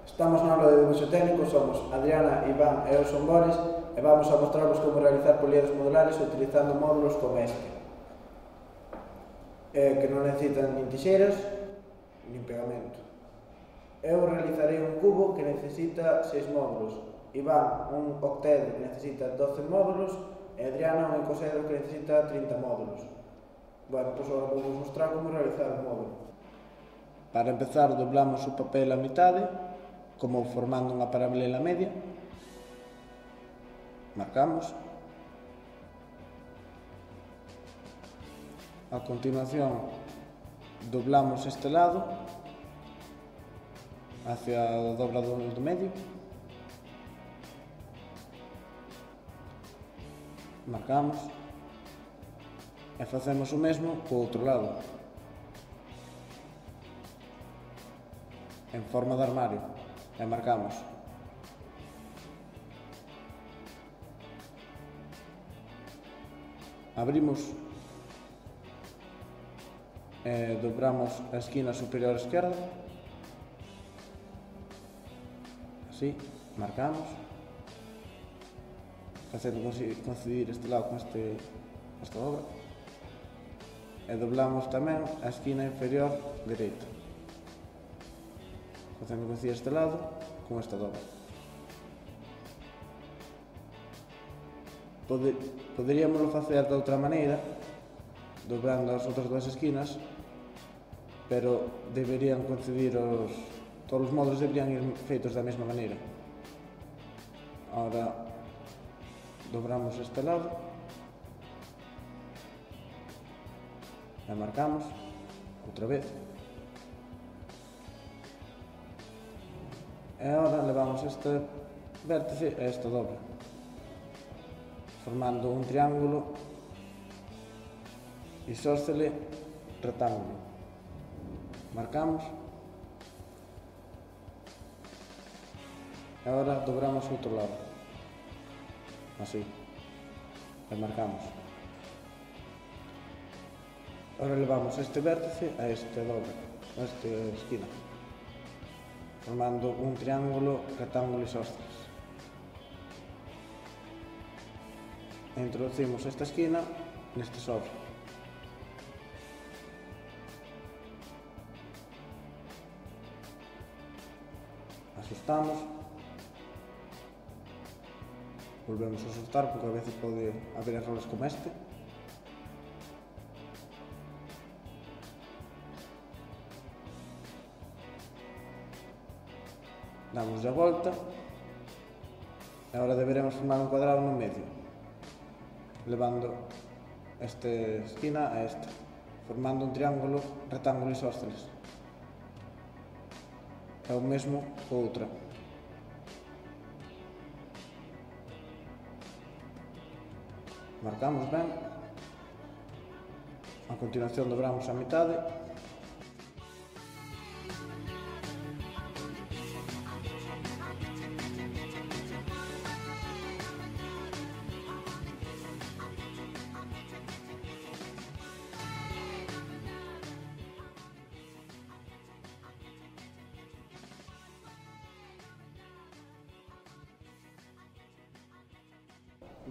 Estamos na aula de dibuixo técnico, somos Adriana, Iván e eu son Boris e vamos a mostrarvos como realizar poliedros modulares utilizando módulos como este que non necesitan nin tixeras nin pegamento. Eu realizarei un cubo que necesita 6 módulos, Iván un octedro que necesita 12 módulos e Adriana un icosedro que necesita 30 módulos. Bueno, pois agora vou mostrar como realizar o módulo. Para empezar, doblamos o papel a mitade, como formando unha paralela media. Marcamos. A continuación, doblamos este lado hacia a dobra do medio. Marcamos. E facemos o mesmo co outro lado, en forma de armario. E marcamos. Abrimos e dobramos a esquina superior esquerda, así, marcamos, facendo coincidir este lado con esta dobra, e doblamos tamén a esquina inferior dereita, facendo coincidir este lado con esta dobra. Poderíamoslo facer de outra maneira, dobrando as outras dúas esquinas, pero deberían coincidir todos os módulos deberían ir feitos da mesma maneira. Agora dobramos este lado e marcamos outra vez. E agora levamos este vértice a esta dobra, formando un triángulo isósceles rectángulo. Marcamos. E agora dobramos o outro lado, así, e marcamos. Agora levamos este vértice a esta dobra, a esta esquina, formando un triángulo rectángulo isósceles. E introducimos esta esquina neste sobre. Ajustamos. Volvemos a soltar porque a veces pode haber errores como este. Damos a volta. E agora deberemos formar un cuadrado no medio, levando esta esquina a esta, formando un triángulo rectángulo isósceles. É o mesmo co outra. Marcamos ben. A continuación dobramos a mitade.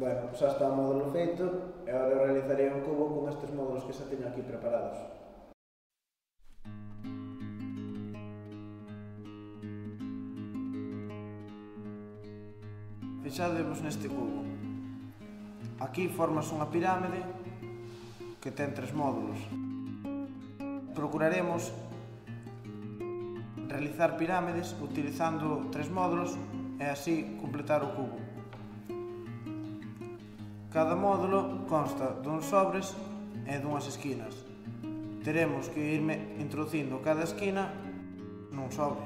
Bueno, xa está o módulo feito e agora realizarei un cubo con estes módulos que xa teño aquí preparados. Fixadevos neste cubo. Aquí formas unha pirámide que ten 3 módulos. Procuraremos realizar pirámides utilizando 3 módulos e así completar o cubo. Cada módulo consta duns sobres e dunhas esquinas. Teremos que ir introducindo cada esquina nun sobre.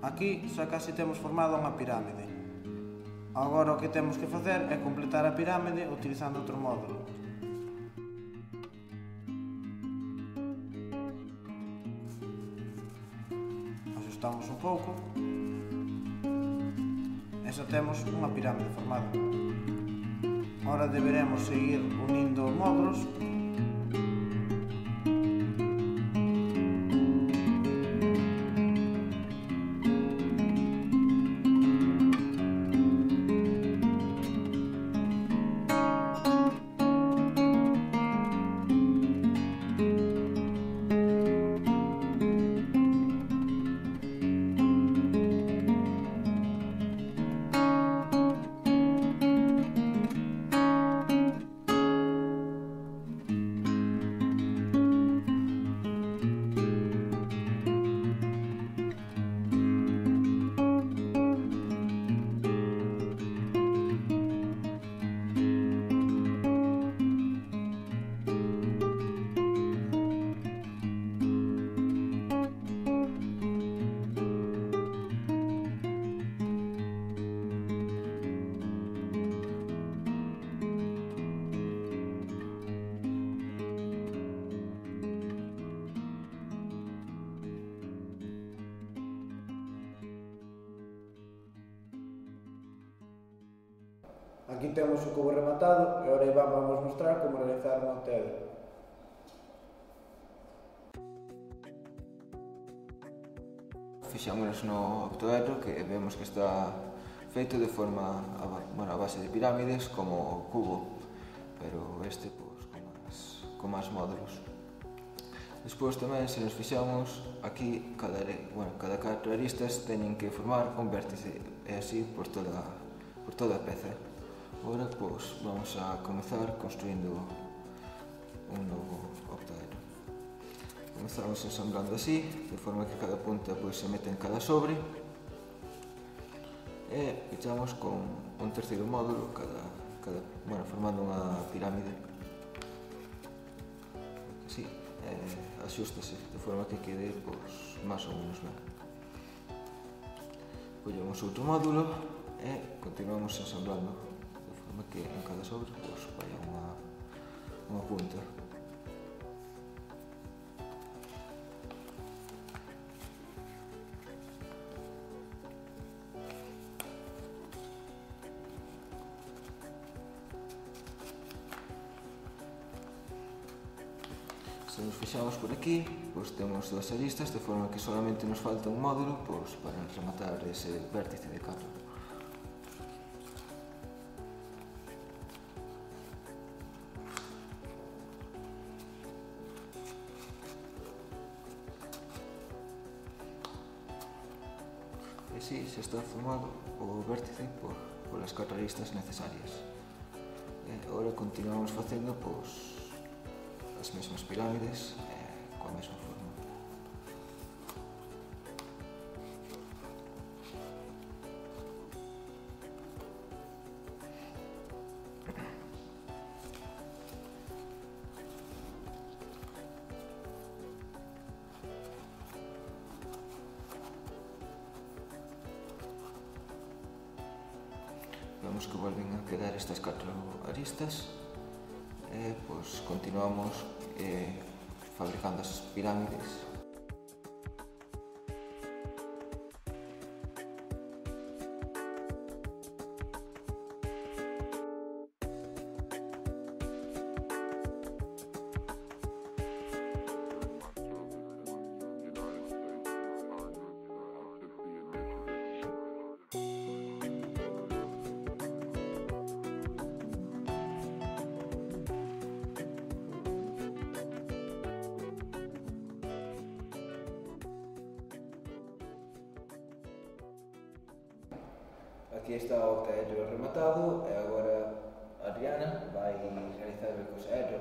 Aquí xa casi temos formada unha pirámide. Agora o que temos que facer é completar a pirámide utilizando outro módulo. Ajustamos un pouco. E xa temos unha pirámide formada. Agora deberemos seguir unindo módulos Aquí temos o cubo rematado e agora Iván vamos mostrar como realizar un octaedro. Fixámonos no octoedro, que vemos que está feito de forma a base de pirámides como o cubo, pero este con máis módulos. Despois tamén, se nos fixamos, aquí cada 4 aristas teñen que formar un vértice, e así por toda a peza. Agora vamos a comezar construindo un novo octoedro. Comezamos ensamblando así, de forma que cada punta se mete en cada sobre, e pechamos con un terceiro módulo, formando unha pirámide. Así, axústase, de forma que quede máis ou menos ben. Collemos outro módulo e continuamos ensamblando, de forma que en cada sobre vaya unha punta. Se nos fixamos por aquí, temos 2 aristas, de forma que solamente nos falta un módulo para rematar ese vértice de 4. E así se está formado o vértice polas 4 aristas necesarias. E agora continuamos facendo as mesmas pirámides coa mesma forma. Vemos que volven a quedar estas 4 aristas e continuamos fabricando as pirámides. Aquí está o octaedro rematado e agora Adriana vai realizar o icosaedro.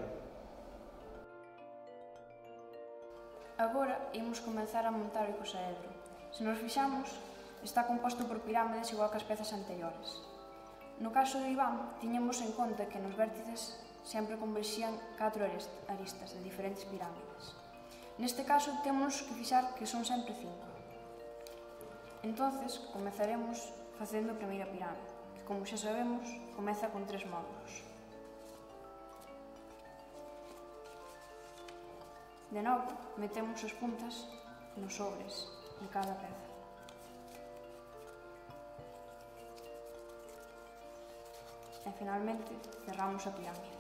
Agora imos comenzar a montar o icosaedro. Se nos fixamos, está composto por pirámides igual que as pezas anteriores. No caso de Iván, tiñamos en conta que nos vértices sempre converxían 4 aristas de diferentes pirámides. Neste caso, temos que fixar que son sempre 5. Entonces, comezaremos facendo a primeira pirámide, que, como xa sabemos, comeza con 3 módulos. De novo, metemos as puntas nos sobres de cada peza. E, finalmente, cerramos a pirámide.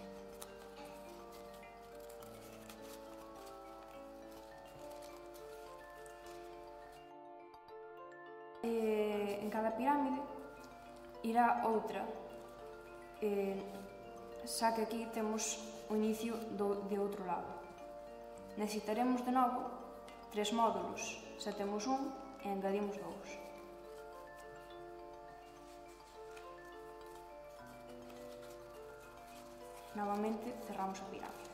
En cada pirámide irá outra, xa que aquí temos o inicio de outro lado. Necesitaremos de novo 3 módulos, xa temos un e engadimos 2. Novamente cerramos a pirámide.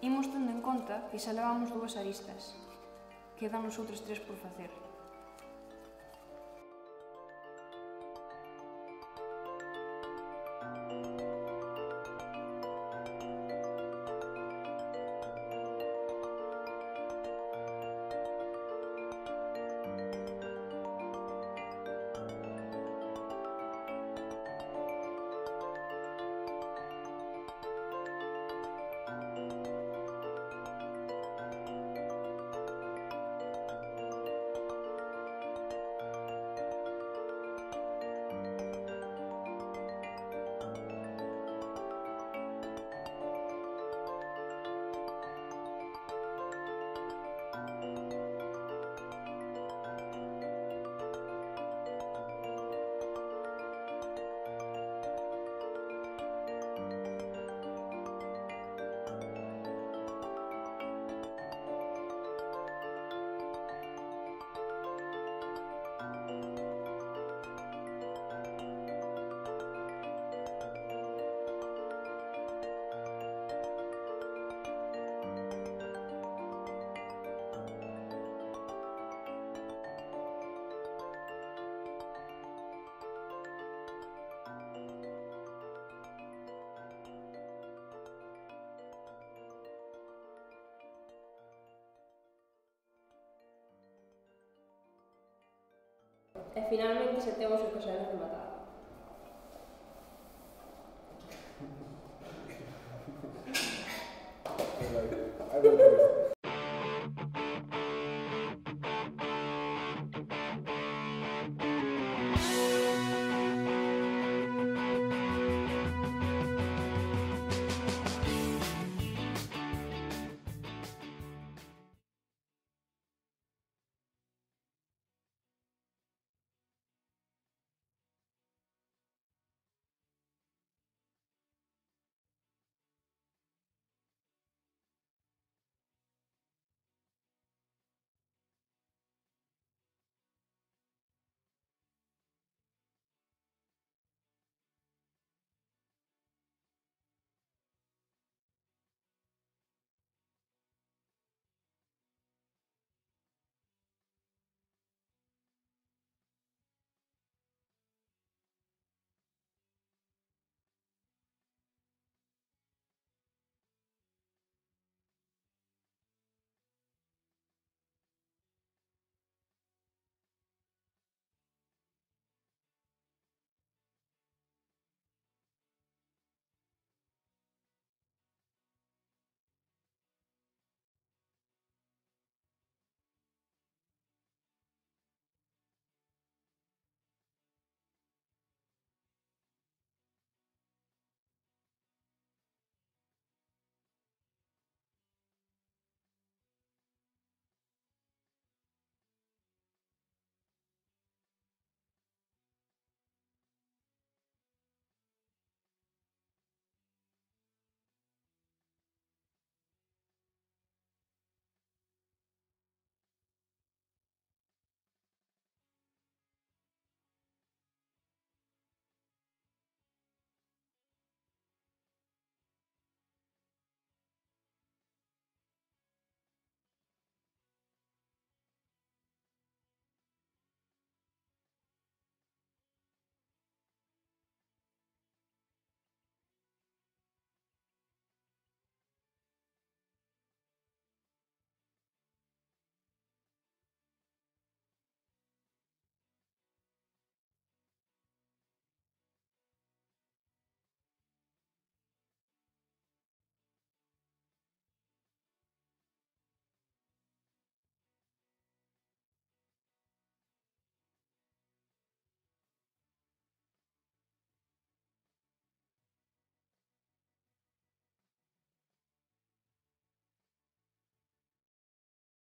Imos tendo en conta que xa levamos 2 aristas. Quedan os outros 3 por facer. e finalmente xa temos o icosaedro rematado.